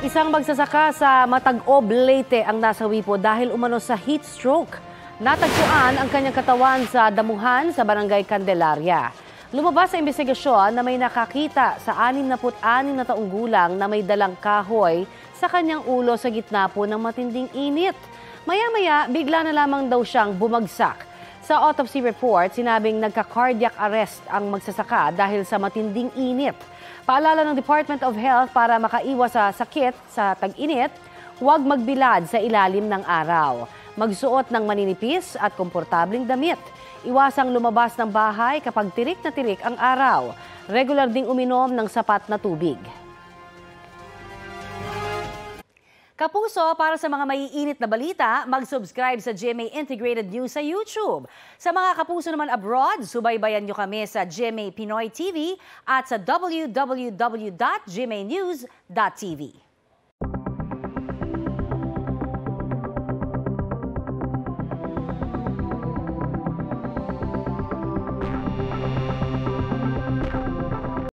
Isang magsasaka sa Matag-Ob, Leyte ang nasawi po dahil umano sa heat stroke. Natagpuan ang kanyang katawan sa damuhan sa Barangay Candelaria. Lumabas sa investigasyon na may nakakita sa 66 na taong gulang na may dalang kahoy sa kanyang ulo sa gitna po ng matinding init. Maya-maya, bigla na lamang daw siyang bumagsak. Sa autopsy report, sinabing nagka-cardiac arrest ang magsasaka dahil sa matinding init. Paalala ng Department of Health para makaiwas sa sakit sa tag-init, huwag magbilad sa ilalim ng araw. Magsuot ng maninipis at komportabling damit. Iwasang lumabas ng bahay kapag tirik na tirik ang araw. Regular ding uminom ng sapat na tubig. Kapuso, para sa mga maiinit na balita, mag-subscribe sa GMA Integrated News sa YouTube. Sa mga kapuso naman abroad, subaybayan nyo kami sa GMA Pinoy TV at sa www.gmanews.tv.